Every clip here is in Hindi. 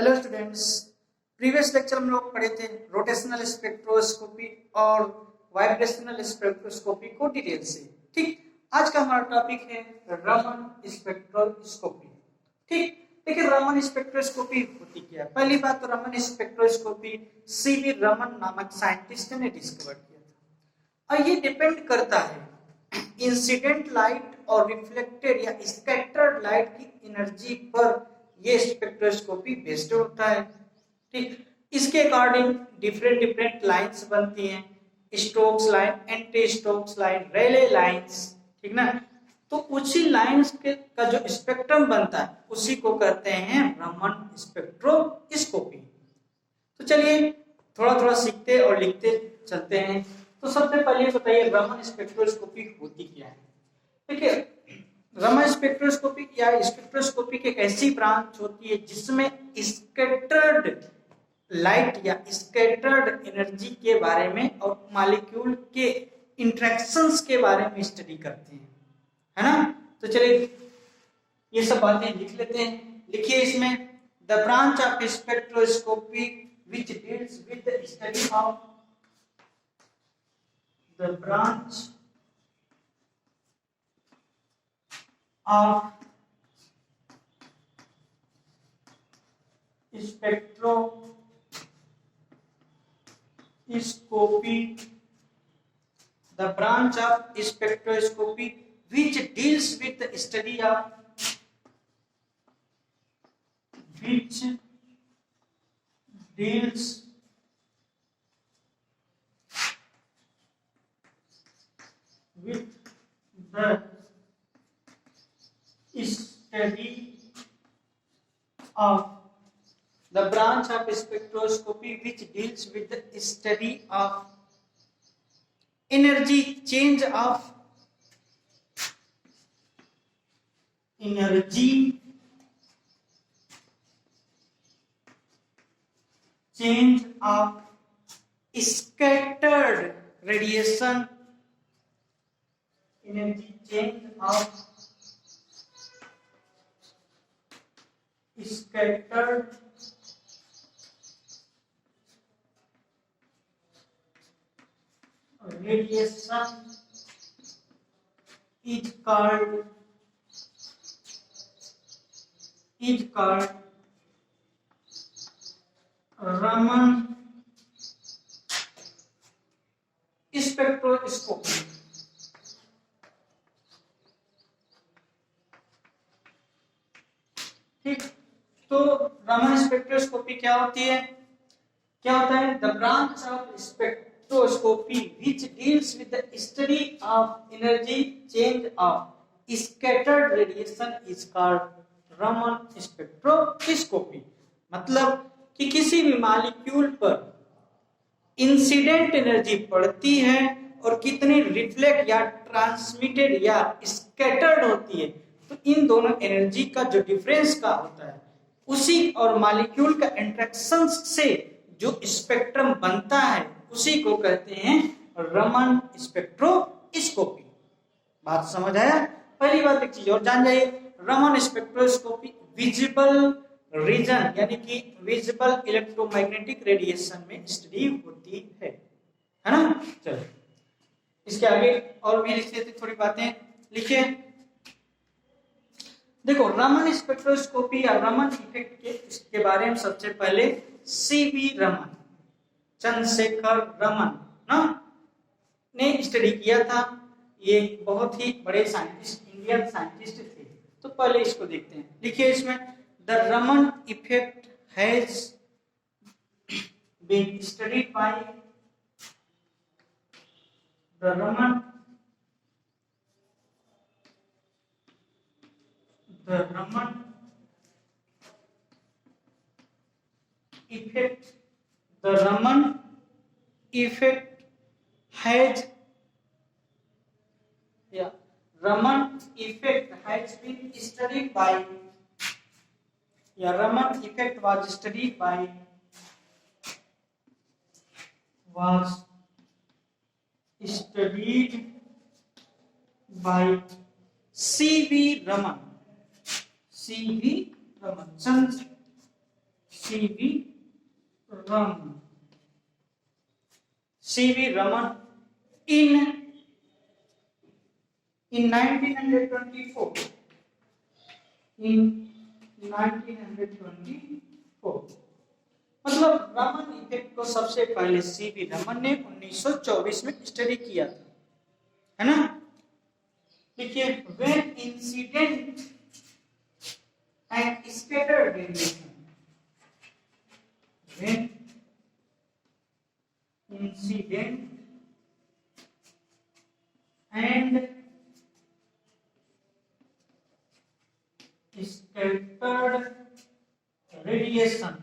हेलो स्टूडेंट्स, प्रीवियस लेक्चर में लोग पढ़े थे रोटेशनल स्पेक्ट्रोस्कोपी और वाइब्रेशनल स्पेक्ट्रोस्कोपी को डिटेल से। ठीक, आज का हमारा टॉपिक है रमन स्पेक्ट्रोस्कोपी। ठीक, देखिए रमन स्पेक्ट्रोस्कोपी होती क्या है। पहली बात तो रमन स्पेक्ट्रोस्कोपी सीवी रमन नामक साइंटिस्ट ने डिस्कवर किया था और ये डिपेंड करता है इंसिडेंट लाइट और रिफ्लेक्टेड या स्कैटर्ड लाइट की एनर्जी पर ये स्पेक्ट्रोस्कोपी बेस्ड होता है। ठीक, इसके अकॉर्डिंग डिफरेंट लाइंस बनती हैं, Stokes line, anti Stokes line, Rayleigh lines. ठीक ना, तो उसी लाइंस के का जो स्पेक्ट्रम बनता है उसी को कहते हैं रमन स्पेक्ट्रोस्कोपी। तो चलिए थोड़ा थोड़ा सीखते और लिखते चलते हैं। तो सबसे पहले बताइए रमन स्पेक्ट्रोस्कोपी होती क्या है। देखिए रमन स्पेक्ट्रोस्कोपी या स्पेक्ट्रोस्कोपी की एक ऐसी ब्रांच होती है जिसमें स्कैटर्ड लाइट या स्कैटर्ड एनर्जी के बारे में और मॉलिक्यूल के इंटरेक्शंस के बारे में स्टडी करते हैं, है ना। तो चलिए ये सब बातें लिख लेते हैं। लिखिए इसमें the branch of spectroscopy which deals with the study of the branch of spectroscopy, the branch of spectroscopy which deals with the study of the branch of spectroscopy which deals with the study of energy change of scattered radiation, energy change of scattered radiation is called Raman spectroscopy. ठीक, तो रमन स्पेक्ट्रोस्कोपी क्या होती है, क्या होता है। The branch of spectroscopy which deals with the study of energy change of scattered radiation is called Raman spectroscopy. मतलब कि किसी भी मॉलिक्यूल पर इंसिडेंट एनर्जी पड़ती है और कितनी रिफ्लेक्ट या ट्रांसमिटेड या स्कैटर्ड होती है, तो इन दोनों एनर्जी का जो डिफरेंस का होता है उसी और मॉलिक्यूल का इंटरेक्शन से जो स्पेक्ट्रम बनता है उसी को कहते हैं रमन स्पेक्ट्रोस्कोपी। बात समझ आया। पहली बात एक चीज और जान जाइए, रमन स्पेक्ट्रोस्कोपी विजिबल रीजन यानी कि विजिबल इलेक्ट्रोमैग्नेटिक रेडिएशन में स्टडी होती है ना। चलो इसके आगे और भी लिख लेते थोड़ी बातें। लिखिए देखो रमन स्पेक्ट्रोस्कोपी या रमन इफेक्ट के बारे में सबसे पहले सीवी रमन, चंद्रशेखर रमन ना ने स्टडी किया था। ये बहुत ही बड़े साइंटिस्ट, इंडियन साइंटिस्ट थे। तो पहले इसको देखते हैं। लिखिए इसमें The Raman effect has been studied by the Raman effect. The Raman effect has Raman effect has been studied by Raman effect was studied by C.V. Raman, CV Raman, CV Raman in 1924, in 1924, मतलब रमन इफेक्ट को सबसे पहले सीवी रमन ने 1924 में स्टडी किया था, है ना। देखिए, when incident and scattered radiation, when incident and scattered radiation,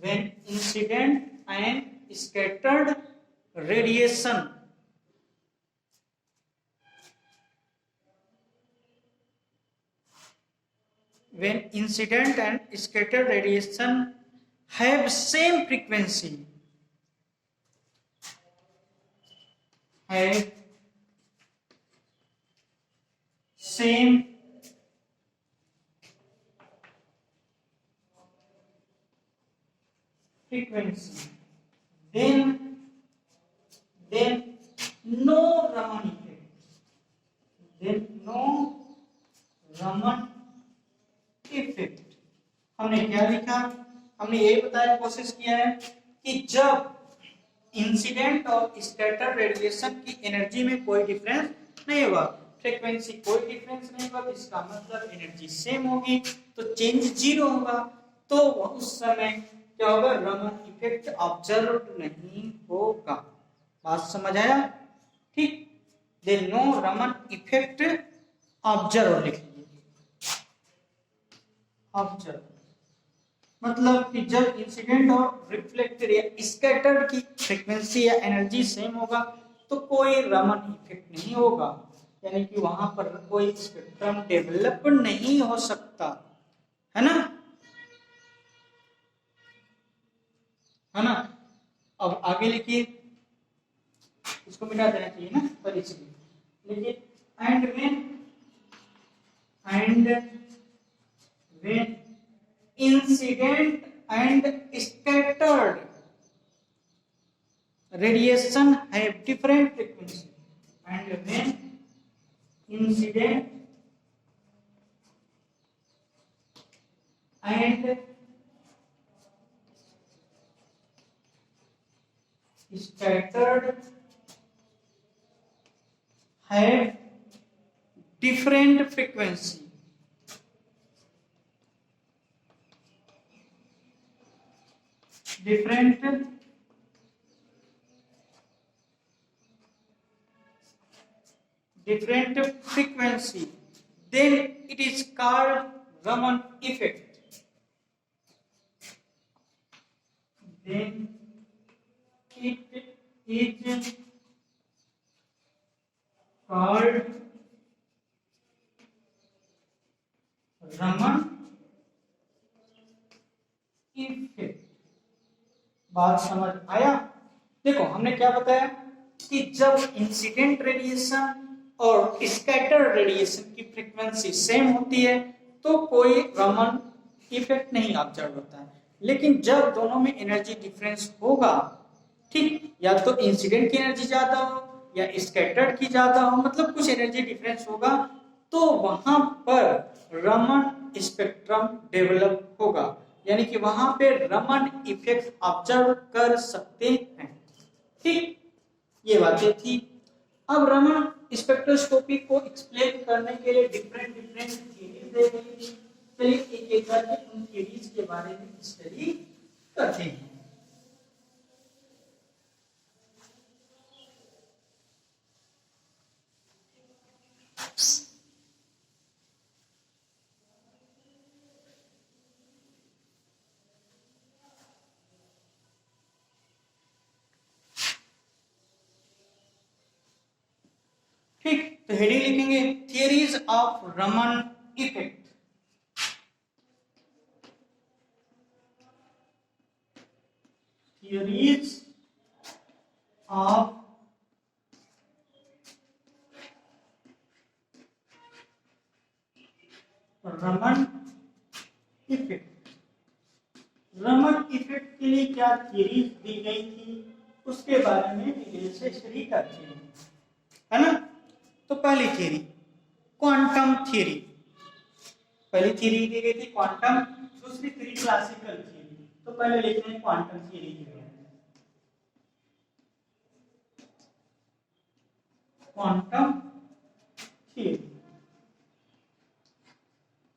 when incident and scattered radiation, when incident and scattered radiation have same frequency, have same frequency, then no Raman effect, then no Raman effect। हमने क्या लिखा, हमने ये बताया, कोशिश किया है कि जब इंसिडेंट और स्कैटर रेडिएशन की एनर्जी में कोई डिफरेंस नहीं होगा, फ्रीक्वेंसी कोई डिफरेंस नहीं होगा, तो इसका मतलब एनर्जी सेम होगी, तो चेंज जीरो होगा, तो उस समय क्या होगा, रमन इफेक्ट ऑब्जर्व नहीं होगा। बात समझ आया? ठीक, then no Raman effect observe लिख लीजिए, ऑब्जर्व मतलब कि जब इंसिडेंट और रिफ्लेक्टेड या स्कैटर्ड की फ्रीक्वेंसी या एनर्जी सेम होगा तो कोई रमन इफेक्ट नहीं होगा, यानी कि वहां पर कोई स्पेक्ट्रम डेवलप नहीं हो सकता, है ना, है ना। अब आगे लिखिए, इसको मिटा देना चाहिए ना, पर इसलिए लिखिए, and when incident and scattered radiation have different frequency, and when incident and scattered have different frequency, different frequency, then it is called Raman effect, then it is called Raman effect। बात समझ आया? देखो, हमने क्या बताया कि जब इंसिडेंट रेडिएशन और स्कैटर रेडिएशन की फ्रीक्वेंसी सेम होती है तो कोई रमन इफेक्ट नहीं ऑब्जर्व होता है, लेकिन जब दोनों में एनर्जी डिफरेंस होगा, ठीक, या तो इंसिडेंट की एनर्जी ज्यादा हो या स्कैटर्ड की ज्यादा हो, मतलब कुछ एनर्जी डिफरेंस होगा, तो वहां पर रमन स्पेक्ट्रम डेवलप होगा, यानी कि वहां पे रमन इफेक्ट ऑब्जर्व कर सकते हैं। ठीक, ये बातें थी। अब रमन स्पेक्ट्रोस्कोपी को एक्सप्लेन करने के लिए डिफरेंट थ्योरीज दे गई थी। चलिए एक एक करके उन थ्योरीज के बारे में स्टडी करते हैं। ठीक, तो हेडिंग लिखेंगे theories of Raman effect. Theories of Raman effect. Raman effect के लिए क्या थ्योरी दी गई थी उसके बारे में डिटेल से स्टडी करते हैं, है ना। तो पहली थ्योरी क्वांटम थ्योरी, पहली थ्योरी दी गई थी क्वांटम, दूसरी थ्योरी क्लासिकल थ्योरी। तो पहले लिखते हैं क्वांटम थ्योरी के बारे में। क्वांटम थ्योरी,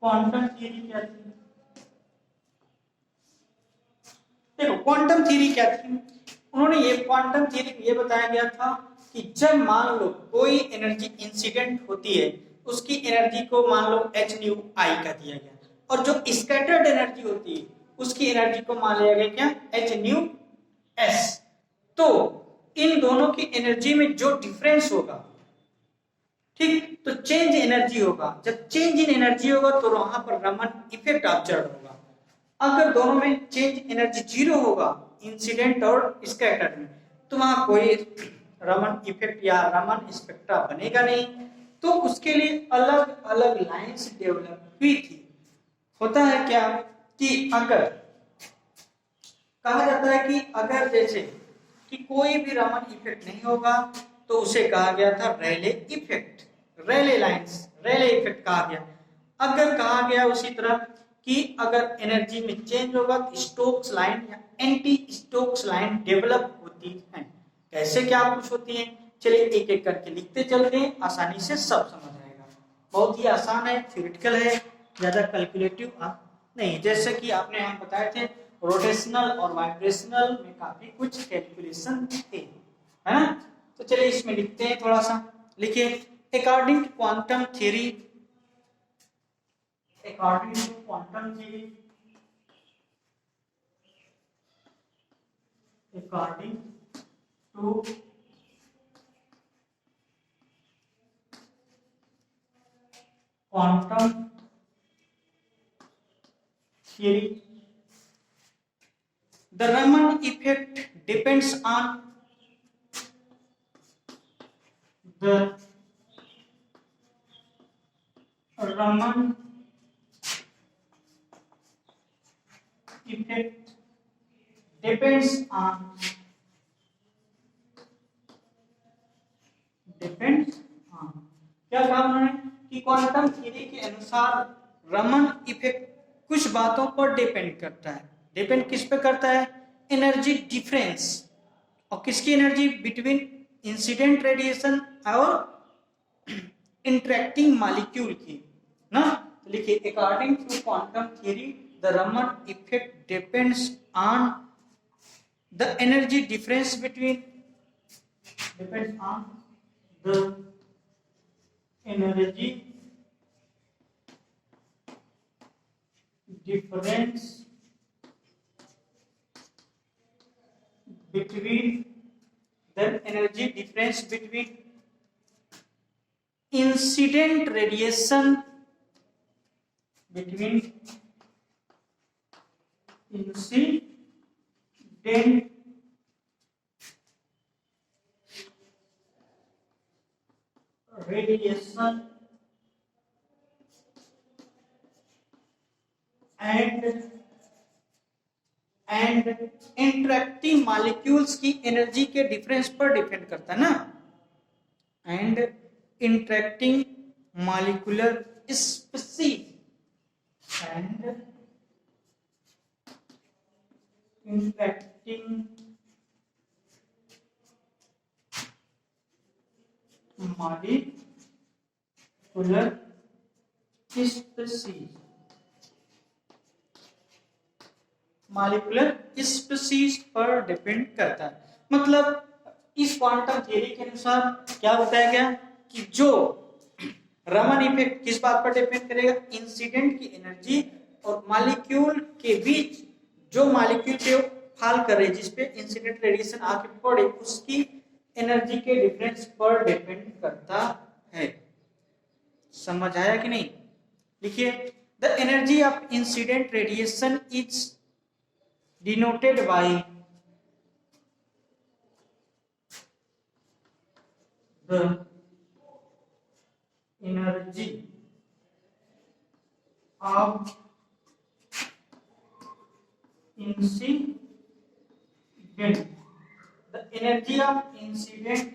क्वांटम थ्योरी क्या थी? देखो क्वांटम थ्योरी क्या थी, उन्होंने ये क्वांटम थ्योरी ये बताया गया था कि जब मान लो कोई एनर्जी इंसिडेंट होती है उसकी एनर्जी को मान लो h न्यू आई का दिया गया, और जो स्कैटर्ड एनर्जी होती है उसकी एनर्जी को मान लिया गया क्या h न्यू s। तो इन दोनों की एनर्जी में जो डिफरेंस होगा, ठीक, तो चेंज एनर्जी होगा। जब चेंज इन एनर्जी होगा तो वहां पर रमन इफेक्ट ऑब्जर्व होगा। अगर दोनों में चेंज एनर्जी जीरो होगा इंसिडेंट और स्कैटर्ड में, तो वहां कोई रमन इफेक्ट या रमन स्पेक्ट्रा बनेगा नहीं। तो उसके लिए अलग अलग लाइंस डेवलप हुई थी। होता है क्या कि अगर कहा जाता है कि अगर जैसे कि कोई भी रमन इफेक्ट नहीं होगा तो उसे कहा गया था रेले इफेक्ट, रेले लाइंस, रेले इफेक्ट कहा गया। अगर कहा गया उसी तरह कि अगर एनर्जी में चेंज होगा तो स्टोक्स लाइन या एंटी स्टोक्स लाइन डेवलप होती है। कैसे क्या कुछ होती है, चलिए एक एक करके लिखते चलते हैं, आसानी से सब समझ आएगा। बहुत ही आसान है, थ्योरेटिकल है, ज्यादा कैलकुलेटिव नहीं। जैसे कि आपने हम बताए थे रोटेशनल और वाइब्रेशनल में काफी कुछ कैलकुलेशन थे, है ना। तो चलिए इसमें लिखते हैं थोड़ा सा, लिखिए according to quantum theory, according to quantum theory, according to quantum theory, the Raman effect depends on the Raman effect depends on क्या कहा उन्होंने कि क्वांटम थ्योरी के अनुसार रमन इफेक्ट कुछ बातों पर डिपेंड करता है। डिपेंड किस पे करता है? एनर्जी डिफरेंस, और किसकी एनर्जी? बिटवीन इंसिडेंट रेडिएशन और इंटरेक्टिंग मॉलिक्यूल की ना। तो लिखिए according to quantum theory the Raman effect depends on the energy difference between, depends on the energy difference between the energy difference between incident radiation, between incident radiation and interacting molecules की एनर्जी के डिफरेंस पर डिपेंड करता है ना। And interacting molecular species and interacting molecular species, molecular species पर डिपेंड करता है। मतलब इस क्वांटम थ्योरी के अनुसार क्या बताया गया कि जो रमन इफेक्ट किस बात पर डिपेंड करेगा? इंसिडेंट की एनर्जी और मॉलिक्यूल के बीच, जो मॉलिक्यूल पे फाल कर रहे जिसपे इंसिडेंट रेडिएशन आके पड़े उसकी एनर्जी के डिफरेंस पर डिपेंड करता है। समझ आया कि नहीं? लिखिए the energy of incident radiation is denoted by the energy of incident. The energy of incident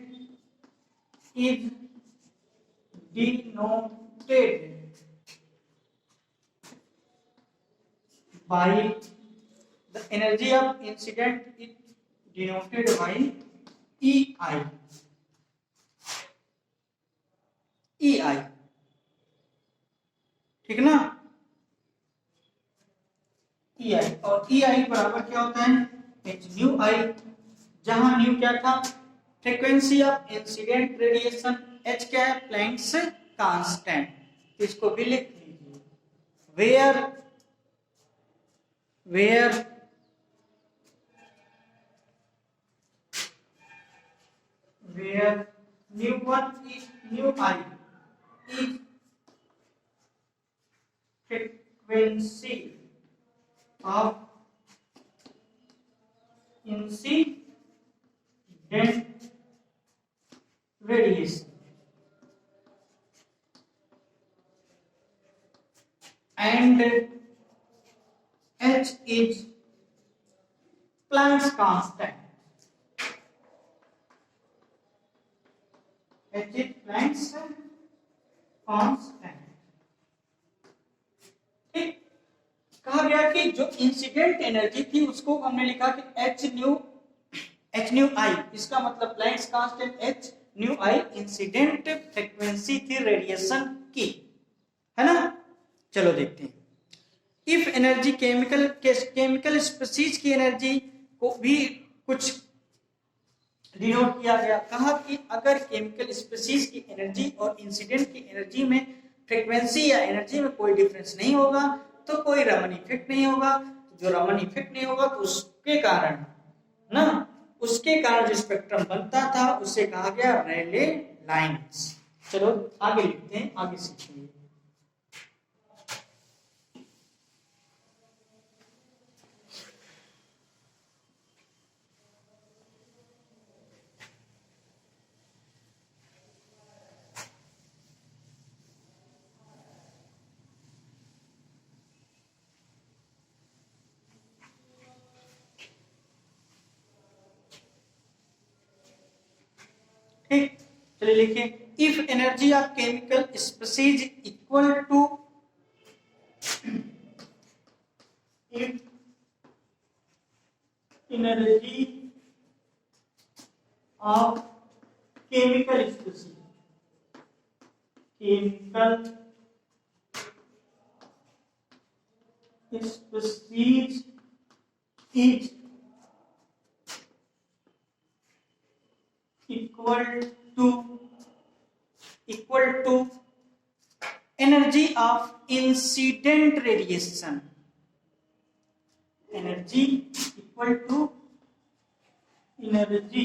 is denoted by the energy of incident is denoted by EI. EI, ठीक ना? EI और EI बराबर क्या होता है? h न्यू I, जहां न्यू क्या था? Frequency of incident radiation, h क्या है? Planck's constant. इसको भी लिख लीजिए, where nu one is nu I is frequency of incident radiation and h is Planck's constant. H is Planck's constant. ठीक, कहा गया कि जो इंसिडेंट एनर्जी थी उसको हमने लिखा कि h न्यू I, इसका मतलब Planck's constant h nu I incident frequency थी रेडिएशन की, है ना? चलो देखते हैं। इफ एनर्जी केमिकल स्पीशीज की एनर्जी को भी कुछ डिनोट किया गया। कहा कि अगर केमिकल स्पीशीज की एनर्जी और इंसिडेंट की एनर्जी में फ्रीक्वेंसी या एनर्जी में कोई डिफरेंस नहीं होगा तो कोई रमन इफेक्ट नहीं होगा। जो रमन इफेक्ट नहीं होगा तो उसके कारण जो स्पेक्ट्रम बनता था उसे कहा गया रेले लाइंस। चलो आगे लिखते हैं, आगे सीखेंगे। ठीक, चलिए लिखिए। If energy of chemical species equal to if energy of chemical species is equal to energy of incident radiation, energy equal to energy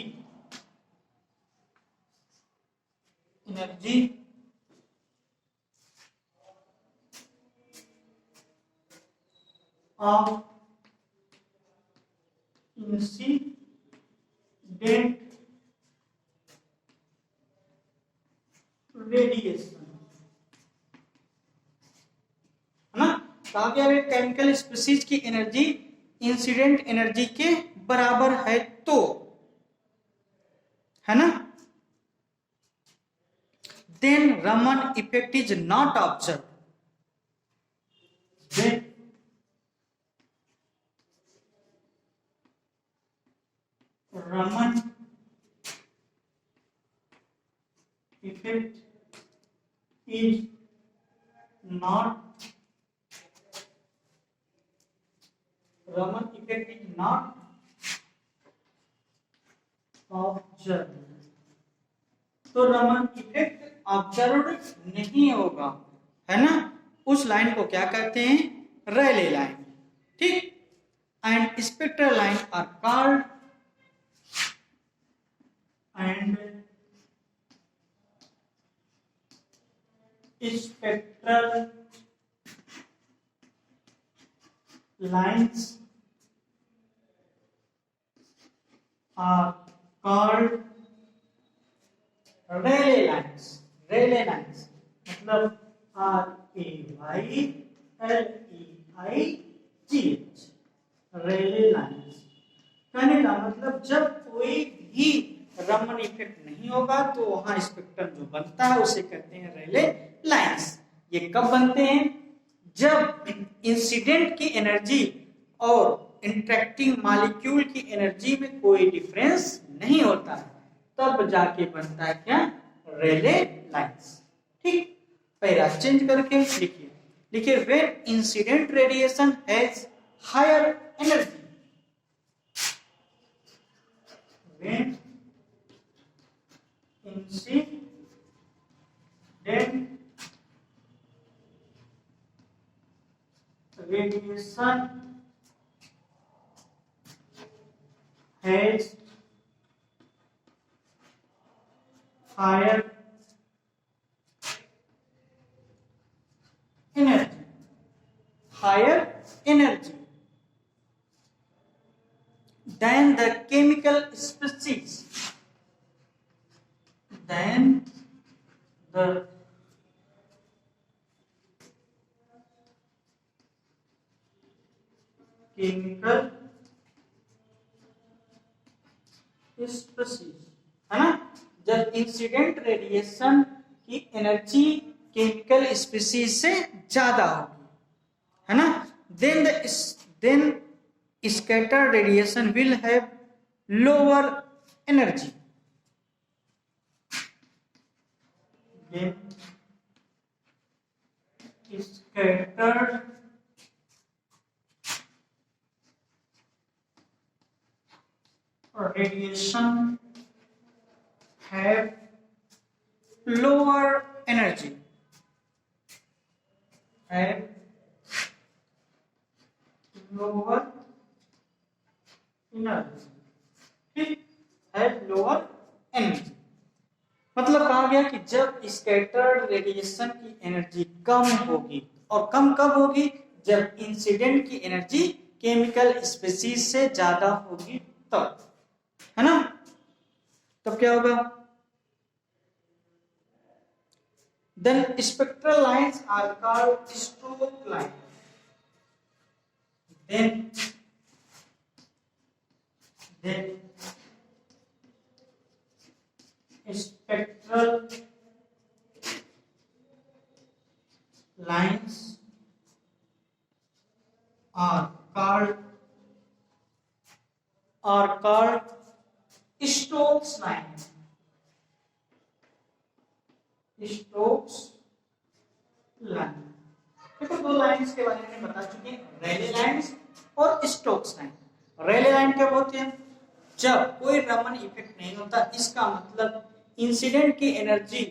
of incident radiation, है ना? कहा गया है केमिकल स्पीशीज की एनर्जी इंसिडेंट एनर्जी के बराबर है तो, है ना? Then Raman effect is not observe, then Raman effect is not observed, तो रमन इफेक्ट ऑब्जर्व्ड नहीं होगा, है ना? उस लाइन को क्या कहते हैं? Rayleigh line. ठीक, and spectral line are called spectral lines are called Rayleigh lines। Rayleigh lines मतलब RAY LEIGH, रेले लाइंस। कहने का मतलब जब कोई भी रमन इफेक्ट नहीं होगा तो वहां स्पेक्ट्रम जो बनता है उसे कहते हैं रेले लाइंस। ये कब बनते हैं? जब इंसिडेंट की एनर्जी और इंटरेक्टिंग मॉलिक्यूल की एनर्जी में कोई डिफरेंस नहीं होता है, तब जाके बनता है क्या? Rayleigh lines. ठीक, पैरा चेंज करके लिखिए। लिखिए when incident radiation has higher energy, when incident radiation has higher energy than the chemical species, than the chemical species, है ना? जब इंसिडेंट रेडिएशन की एनर्जी केमिकल स्पीशीज से ज्यादा होगी, है ना, then scattered radiation will have lower energy, then scattered radiation have lower energy, have lower energy, ठीक, have lower energy। मतलब कहा गया कि जब स्कैटर्ड रेडिएशन की एनर्जी कम होगी, और कम कब होगी? जब इंसिडेंट की एनर्जी केमिकल स्पीशीज से ज्यादा होगी तब, है ना? तब क्या होगा? Then spectral lines are called stroke lines. Then spectral lines are called Stokes lines. Stokes line. देखो दो लाइंस के बारे में बता चुके हैं, रेले लाइंस और स्टोक्स लाइन। रेले लाइन कब होती है? जब कोई रमन इफेक्ट नहीं होता, इसका मतलब इंसिडेंट की एनर्जी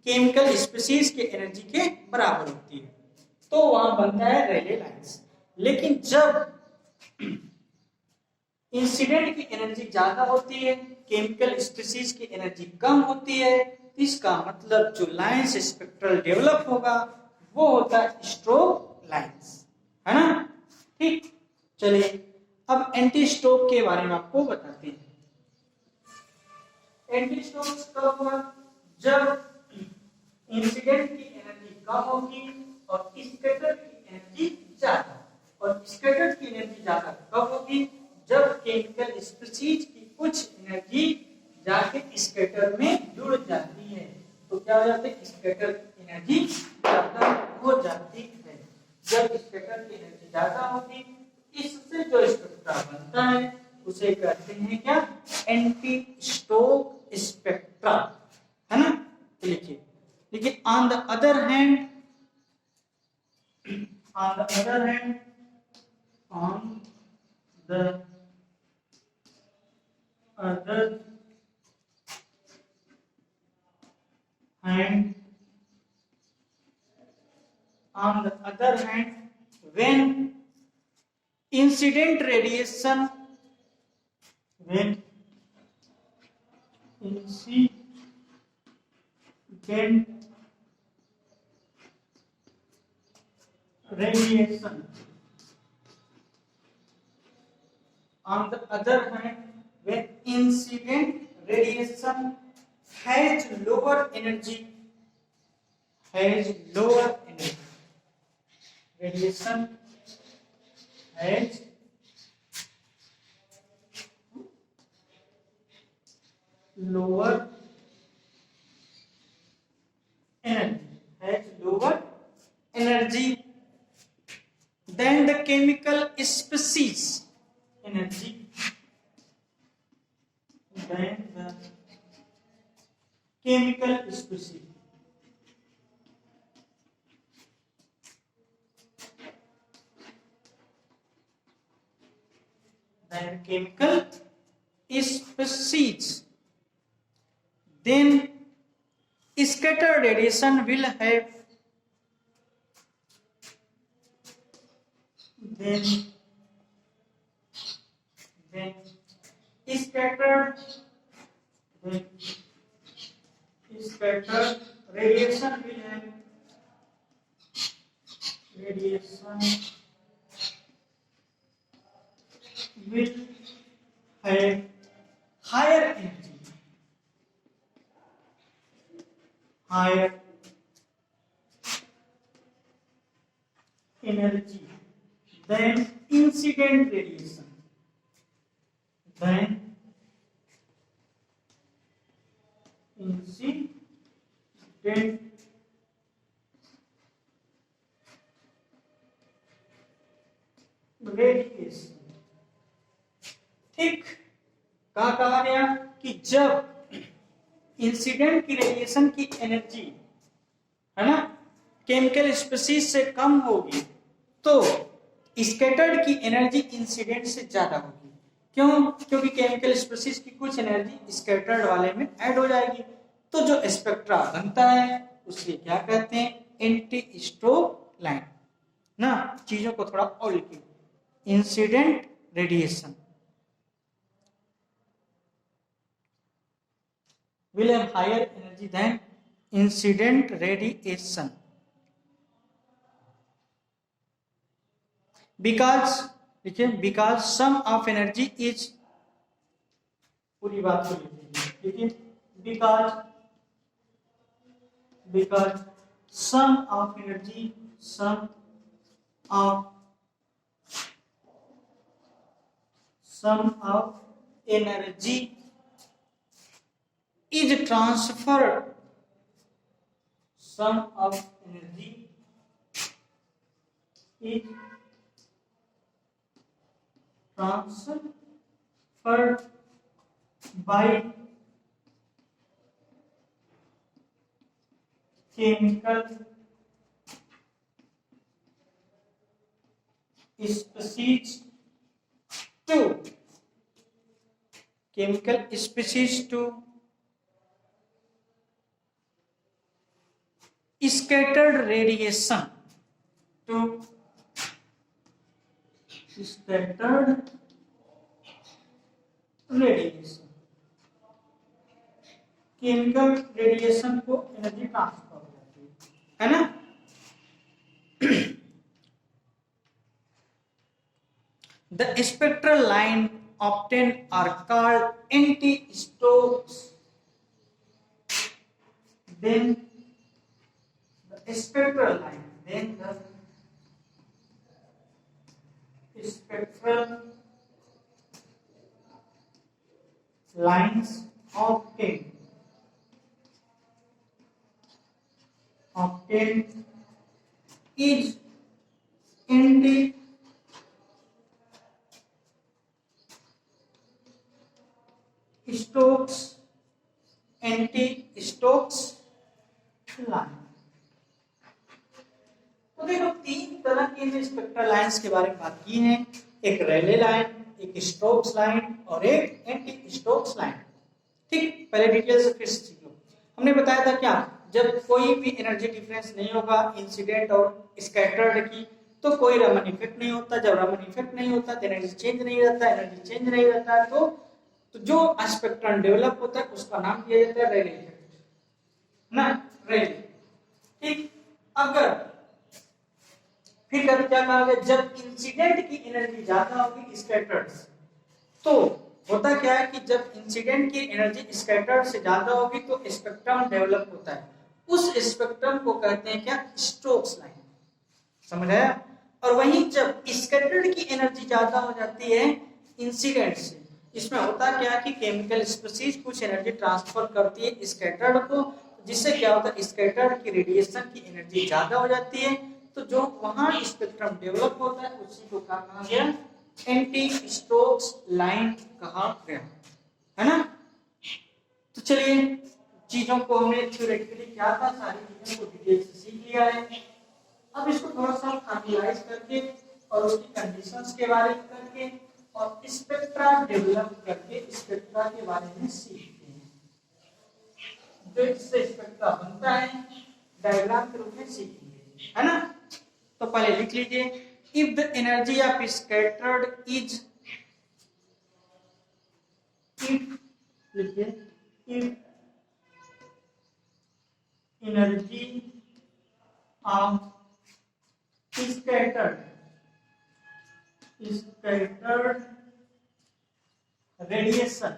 केमिकल स्पीशीज की एनर्जी के बराबर होती है, तो वहां बनता है रेले लाइंस। लेकिन जब इंसिडेंट की एनर्जी ज्यादा होती है, केमिकल स्पीशीज की एनर्जी कम होती है, इसका मतलब जो लाइंस स्पेक्ट्रल डेवलप होगा वो होता है स्ट्रोक लाइंस, है ना? ठीक, चलिए अब एंटी स्ट्रोक के बारे में आपको बताते हैं। एंटी स्ट्रोक कब होगा? जब इंसिडेंट की एनर्जी कम होगी और स्कैटर की एनर्जी ज्यादा। और स्कैटर की एनर्जी ज्यादा कब होगी? जब केमिकल स्पीशीज की कुछ एनर्जी जाके स्कैटर में जुड़ जाती है, तो क्या हो जाता है? स्कैटर की एनर्जी ज्यादा हो जाती है। जब स्कैटर की एनर्जी ज्यादा होगी, इससे जो स्पेक्ट्रा बनता है उसे कहते हैं क्या? एंटी स्टोक स्पेक्ट्रा, है ना? तो लिखिए, लेकिन on the other hand on the other hand when incident radiation on the other hand when incident radiation has lower energy radiation has lower energy than the chemical species energy than the chemical species then scattered radiation will have then scattered radiation will have higher energy than incident radiation ठीक कहा गया कि जब इंसिडेंट की रेडिएशन की एनर्जी है ना केमिकल स्पीशीज से कम होगी तो स्कैटर्ड की एनर्जी इंसिडेंट से ज्यादा होगी। क्यों? क्योंकि केमिकल स्पीशीज की कुछ एनर्जी स्कैटर्ड वाले में ऐड हो जाएगी। तो जो स्पेक्ट्रा बनता है उसे क्या कहते हैं? एंटी स्ट्रोक लाइन ना। चीजों को थोड़ा और लिखिए, incident radiation will have higher energy than incident radiation because sum of energy is पूरी बात को लिखिए because sum of energy is transferred by chemical species to scattered radiation chemical radiation को एनर्जी ट्रांसफर हो जाती है ना। The spectral line obtained are called anti-Stokes. Then the spectral line, spectral lines obtained is anti-Stokes line. तो देखो तीन तरह की स्पेक्ट्रल लाइंस के बारे में बात की है, एक रेले लाइन, एक स्टोक्स लाइन और एक एंटी स्टोक्स लाइन। ठीक, पहले डिटेल से फिर सीख लो। हमने बताया था क्या, जब कोई भी एनर्जी डिफरेंस नहीं होगा इंसिडेंट और स्कैटर्ड की तो कोई रमन इफेक्ट नहीं होता। जब रमन इफेक्ट नहीं होता तो एनर्जी चेंज नहीं रहता, तो जो स्पेक्ट्रम डेवलप होता है उसका नाम दिया जाता है रेले इफेक्ट ना, रेले। ठीक, अगर फिर कभी क्या कहा गया, जब इंसिडेंट की एनर्जी ज्यादा होगी स्कैटर्ड से, तो होता क्या है कि जब इंसिडेंट की एनर्जी स्कैटर्ड से ज्यादा होगी तो स्पेक्ट्रम डेवलप होता है। उस स्पेक्ट्रम को कहते हैं क्या? Stokes line. समझ आया। और वहीं जब स्कैटर्ड की एनर्जी ज्यादा हो जाती है इंसिडेंट से, इसमें होता क्या कि केमिकल स्पीशीज कुछ एनर्जी ट्रांसफर करती है स्कैटर्ड को, जिससे क्या होता है स्कैटर्ड की रेडिएशन की एनर्जी ज्यादा हो जाती है, तो जो वहां स्पेक्ट्रम डेवलप होता है उसी को क्या कहा गया, एंटी स्टोक्स लाइन कहा गया, है ना। तो चलिए चीजों को हमने थ्योरेटिकली क्या था, सारी चीजों को डिटेल से सीख लिया है। अब इसको थोड़ा सा एनालाइज करके और उसकी कंडीशंस के बारे में करके और स्पेक्ट्रा डेवलप करके स्पेक्ट्रा के बारे में सीखते हैं, जो इससे स्पेक्ट्रा बनता है डायग्राम के रूप में सीखेंगे, है ना। तो पहले लिख लीजिए, if the energy of scattered is, लिखिए, if energy of scattered radiation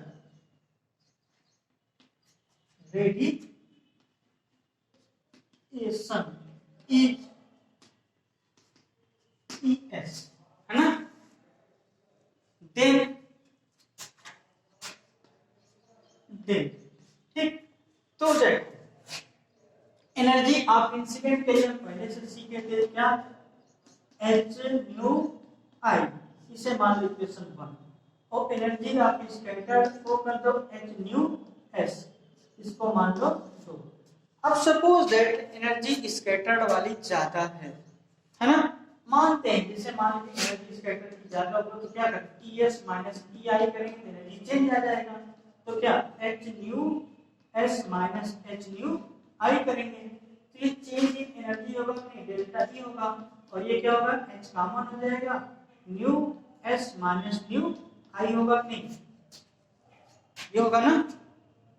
is ES, है ना। then ठीक, तो देखो एनर्जी ऑफ इंसिडेंट के लिए हम पहले से सीखे थे क्या, H nu I, इसे मान लो इक्वेशन 1, और एनर्जी ऑफ स्कैटर्ड को कर दो H nu S, इसको मान लो 2। अब सपोज दैट एनर्जी स्कैटर्ड वाली ज्यादा है ना, मानते हैं, जैसे मान लीजिए एनर्जी स्कैटर्ड की ज्यादा हो तो क्या करें, TS माइनस TI करेंगे, एनर्जी चेंज आ जाएगा, तो क्या H nu S minus H nu I करेंगे, तो ये चेंज इन एनर्जी होगा नहीं, डेल्टा E होगा, और ये क्या होगा, H कॉमन हो जाएगा, new S minus new I होगा नहीं, ये होगा ना।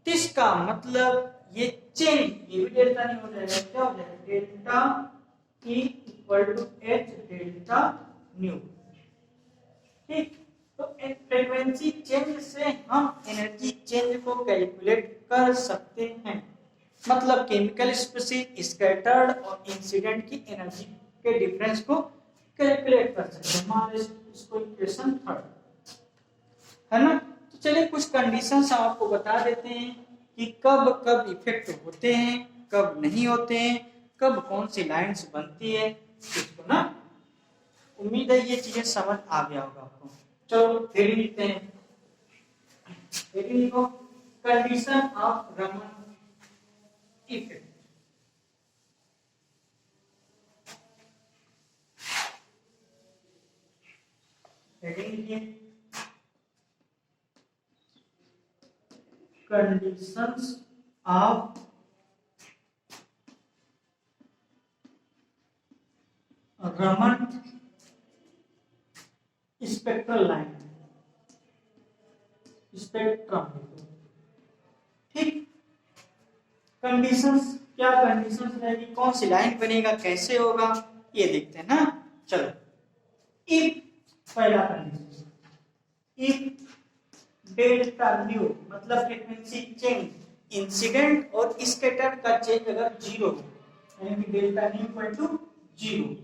इसका मतलब ये चेंज, ये भी डेल्टा नहीं हो जाएगा, क्या हो जाएगा, delta E equal to H delta nu, ठीक। तो फ्रीक्वेंसी चेंज से हम एनर्जी चेंज को कैलकुलेट कर सकते हैं, मतलब केमिकल स्पीशीज स्कैटर्ड और इंसिडेंट की एनर्जी के डिफरेंस को कैलकुलेट कर सकते हैं, मान लीजिए इसको इक्वेशन 3, है ना। तो चलिए कुछ कंडीशंस हम आपको बता देते हैं कि कब कब इफेक्ट होते हैं, कब नहीं होते हैं, कब कौन सी लाइंस बनती है, इसको ना, उम्मीद है ये चीजें समझ आ गया होगा आपको। चलो फिर लिखते हैं, लिखो condition of Raman effect, conditions of Raman spectral line, spectrum, ठीक। कंडीशंस, क्या कंडीशंस रहेगी, कौन सी लाइन बनेगा, कैसे होगा, ये देखते हैं ना। चलो, इफ, पहला कंडीशन, इफ डेल्टा न्यू मतलब फ्रीक्वेंसी चेंज इंसिडेंट और स्कैटर का चेंज अगर 0 यानी कि डेल्टा न्यू इक्वल टू 0।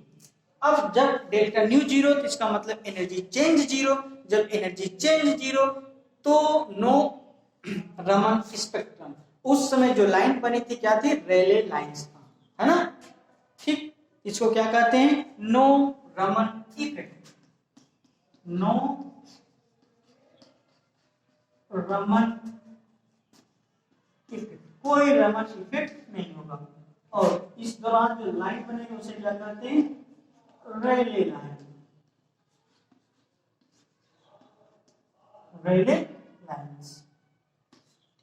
अब जब डेल्टा न्यू 0 तो इसका मतलब एनर्जी चेंज 0, जब एनर्जी चेंज 0 तो नो रमन स्पेक्ट्रम, उस समय जो लाइन बनी थी क्या थी, रेले लाइंस था, है ना, ठीक। इसको क्या कहते हैं, no Raman effect, no Raman effect, कोई रमन इफेक्ट नहीं होगा, और इस दौरान जो लाइन बनेगी उसे क्या कहते हैं, रेले लाइन, रेले लाइंस,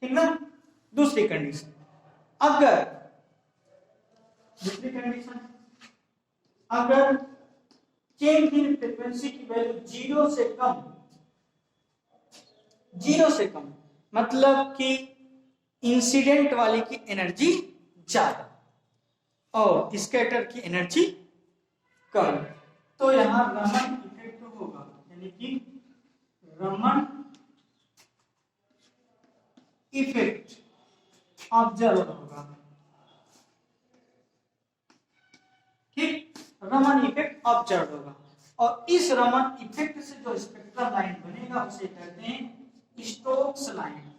ठीक ना। दूसरी कंडीशन, अगर दूसरी कंडीशन, अगर चेंज इन फ्रीक्वेंसी की वैल्यू 0 से कम, 0 से कम मतलब कि इंसिडेंट वाली की एनर्जी ज्यादा और स्कैटर की एनर्जी कम, तो यहां रमन इफेक्ट होगा, यानी कि रमन इफेक्ट ऑब्जर्व होगा, ठीक। रमन इफेक्ट ऑब्जर्व होगा। और इस रमन इफेक्ट से जो स्पेक्ट्रल लाइन बनेगा उसे कहते हैं स्टोक्स लाइन।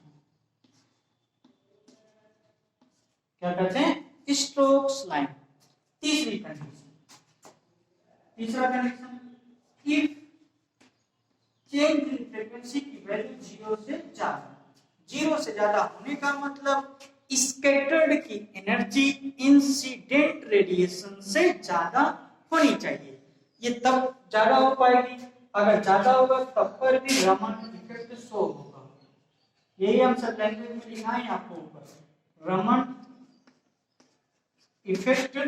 क्या कहते हैं? Stokes line. तीसरी कंडीशन, तीसरा condition, if change in frequency की वैल्यू 0 से ज्यादा। 0 से ज्यादा होने का मतलब स्कैटर्ड की एनर्जी इंसिडेंट रेडिएशन से ज्यादा होनी चाहिए। ये तब ज्यादा हो पाएगी, अगर ज्यादा होगा तब पर भी रमन इफेक्ट शो होगा। यही हम सब लैंग्वेज में लिखा है आपको ऊपर, रमन इफेक्ट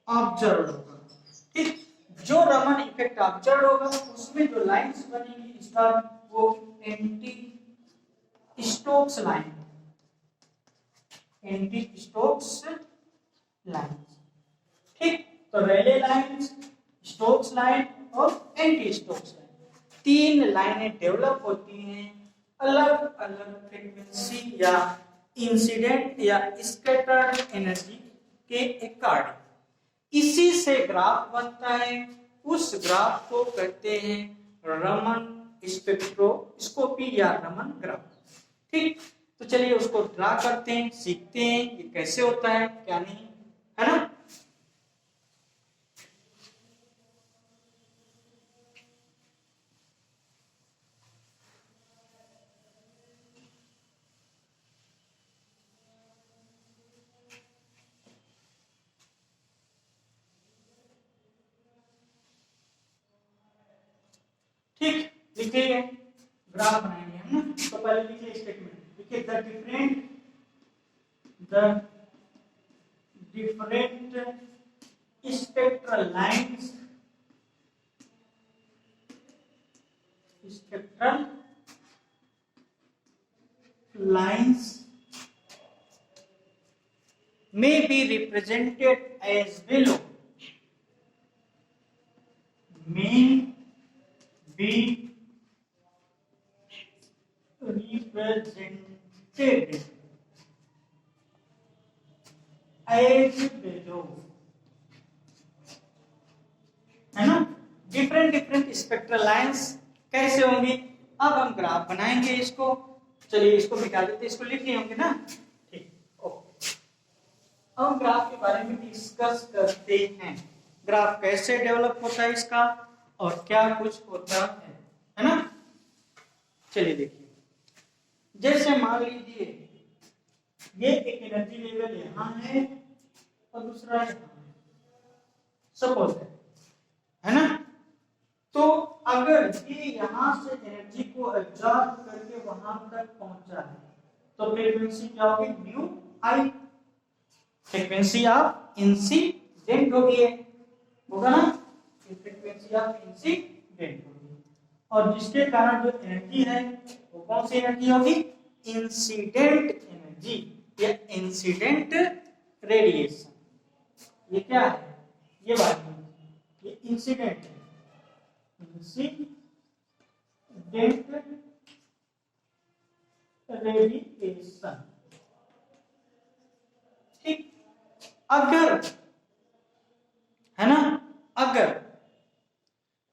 ऑब्जर्व होगा। ठीक, जो रमन इफेक्ट ऑब्जर्व होगा उसमें जो लाइंस बनेगी इसका वो anti Stokes line, anti Stokes line. ठीक, तो रेले लाइन, स्टोक्स लाइन और एंटी स्टोक्स लाइन, तीन लाइनें डेवलप होती हैं अलग अलग फ्रीक्वेंसी या इंसिडेंट या स्कैटर्ड एनर्जी के अकॉर्डिंग। इसी से ग्राफ बनता है, उस ग्राफ को कहते हैं रमन स्पेक्ट्रोस्कोपी या रमन ग्राफ। ठीक, तो चलिए उसको ड्रा करते हैं, सीखते हैं ये कैसे होता है क्या नहीं, है ना। ठीक, लिखिए ग्राफ बनाएंगे हम ना। तो पहले लिखिए स्टेटमेंट, लिखिए the different spectral lines may be represented as below, may be represented as below, है ना। डिफरेंट डिफरेंट स्पेक्ट्रल लाइंस कैसे होंगी, अब हम ग्राफ बनाएंगे इसको। चलिए इसको मिटा देते, इसको लिख लिए होंगे ना। ठीक, ओके, अब हम ग्राफ के बारे में डिस्कस करते हैं। ग्राफ कैसे डेवलप होता है इसका और क्या कुछ होता है ना। चलिए देखिए, जैसे मान लीजिए ये एक एनर्जी लेवल यहाँ है और दूसरा यहाँ है, सपोज है ना। तो अगर ये यहाँ से एनर्जी को एब्जॉर्ब करके वहां तक पहुंचा है तो फ्रीक्वेंसी क्या होगी, new I, frequency of incident होगी, होगा ना, फ्रीक्वेंसी ऑफ इंसिडेंट होगी। और जिसके कारण जो एनर्जी है वो कौन सी एनर्जी होगी, इंसिडेंट एनर्जी या इंसिडेंट रेडिएशन। ये क्या है, ये बात ये इंसिडेंट है, इंसिडेंट रेडिएशन। ठीक, अगर, है ना, अगर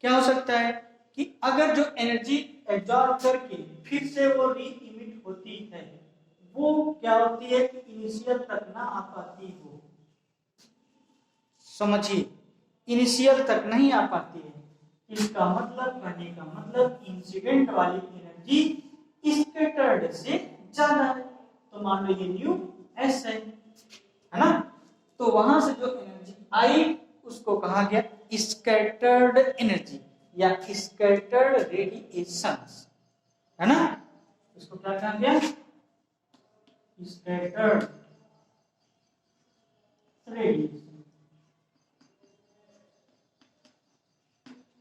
क्या हो सकता है कि अगर जो एनर्जी एब्जॉर्ब करके फिर से वो री इमिट होती है वो क्या होती है कि इनिशियल तक ना आ पाती हो, समझिए, इनिशियल तक नहीं आ पाती है। इसका मतलब, कहने का मतलब इंसिडेंट वाली एनर्जी स्कैटर्ड से ज्यादा है। तो मान लो ये न्यू एस है ना, तो वहां से जो एनर्जी आई उसको कहा गया स्कैटर्ड एनर्जी या स्कैटर्ड रेडिएशंस, है ना। इसको क्या कहा गया, स्कैटर्ड रेडिएशन।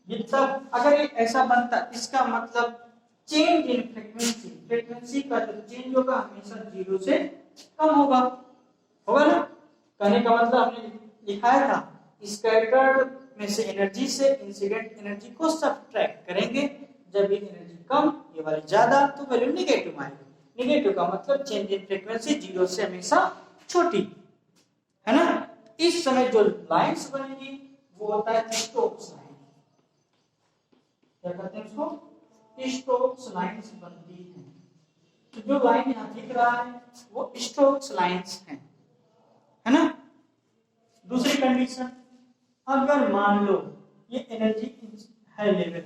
ये तब अगर ये ऐसा बनता, इसका मतलब चेंज इन फ्रीक्वेंसी, फ्रीक्वेंसी का जो चेंज होगा हमेशा 0 से कम होगा, होगा ना। कहने का मतलब हमने लिखाया था स्कैटर्ड में से एनर्जी से इंसिडेंट एनर्जी को सब्ट्रैक्ट करेंगे, जब ये एनर्जी कम ये वाली ज्यादा तो वैल्यू नेगेटिव आएगी। नेगेटिव का मतलब चेंज इन फ्रीक्वेंसी 0 से हमेशा छोटी, है ना। इस समय जो लाइंस बनेगी वो होता है स्टोक्स लाइन। क्या कहते हैं उसको? स्टोक्स लाइंस बनती है। तो जो लाइन यहाँ दिख रहा है वो स्टोक्स लाइंस है ना। दूसरी कंडीशन, अगर मान लो ये एनर्जी है लेवल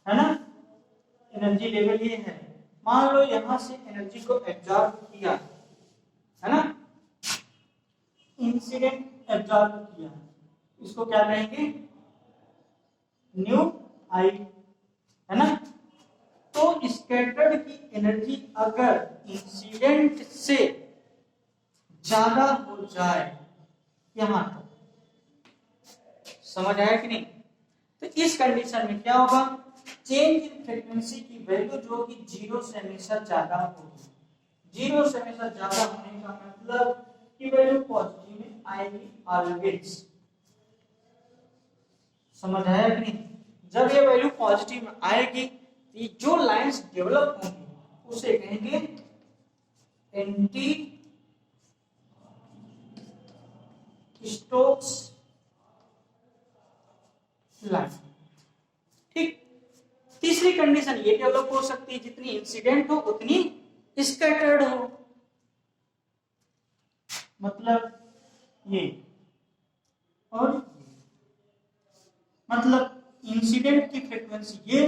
है ना, एनर्जी लेवल ये है, मान लो यहां से एनर्जी को एब्जॉर्ब किया है ना, इंसिडेंट एब्जॉर्ब किया, इसको क्या कहेंगे? न्यू आई, है ना। तो स्कैटर्ड की एनर्जी अगर इंसिडेंट से ज्यादा हो जाए यहां तक, समझ आया कि नहीं? तो इस कंडीशन में क्या होगा? चेंज इन फ्रीक्वेंसी की वैल्यू जो कि 0 से हमेशा ज्यादा होगी। 0 से हमेशा ज्यादा होने का मतलब कि वैल्यू पॉजिटिव में आएगी ऑलवेज। समझ आया कि नहीं? जब ये वैल्यू पॉजिटिव में आएगी तो ये जो लाइंस डेवलप होंगी उसे कहेंगे एंटी स्टोक्स लाइन। ठीक। तीसरी कंडीशन ये डेवलप हो सकती है जितनी इंसिडेंट हो उतनी स्कैटर्ड हो। मतलब ये और ये, मतलब इंसिडेंट की फ्रीक्वेंसी ये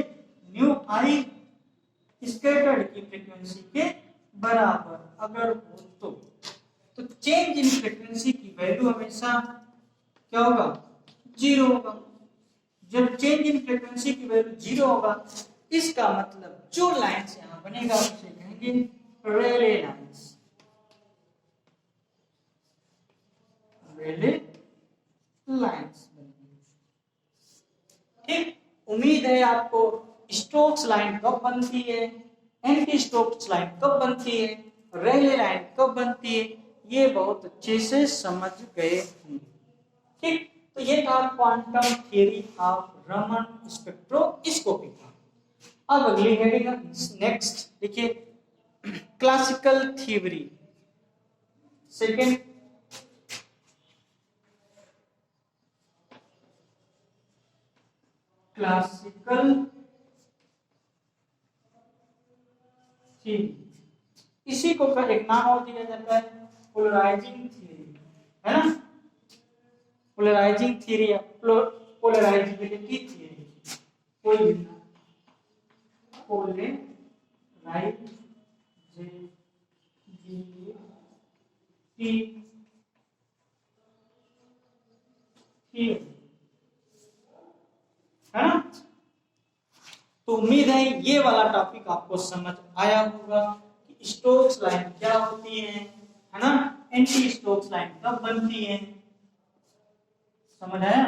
न्यू आई स्कैटर्ड की फ्रीक्वेंसी के बराबर अगर हो तो चेंज इन फ्रीक्वेंसी की वैल्यू हमेशा क्या होगा? 0 होगा। जब चेंज इन फ्रीक्वेंसी की वैल्यू 0 होगा इसका मतलब जो लाइंस यहां बनेगा उसे कहेंगे रेले लाइंस। रेले लाइंस बनेगी। ठीक। उम्मीद है आपको स्टोक्स लाइन कब बनती है, एंटी स्टोक्स लाइन कब बनती है, रेले लाइन कब बनती है, ये बहुत अच्छे से समझ गए होंगे। ठीक। तो ये था quantum theory of Raman spectroscopy का। अब अगली हेडिंग नेक्स्ट देखिए, classical theory. Second, classical theory, इसी को का एक नाम और दिया जाता है पोलराइजिंग थ्योरी, है ना। पोलराइजिंग थ्योरी या पोलराइजिबिलिटी थ्योरी, कोई भी ना, पोलराइजिबिलिटी थ्योरी, है ना। तो उम्मीद है ये वाला टॉपिक आपको समझ आया होगा कि स्टोक्स लाइन क्या होती है ना, एंटी स्टोक्स लाइन कब बनती है, समझ आया।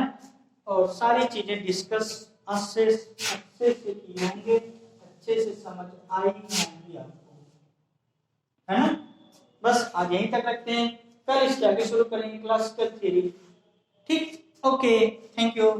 और सारी चीजें डिस्कस अच्छे से की होंगे, अच्छे से समझ आई होंगी आपको, है ना। बस आज यहीं तक रखते हैं, कल इसके आगे शुरू करेंगे क्लासिकल थ्योरी। ठीक, ओके, थैंक यू।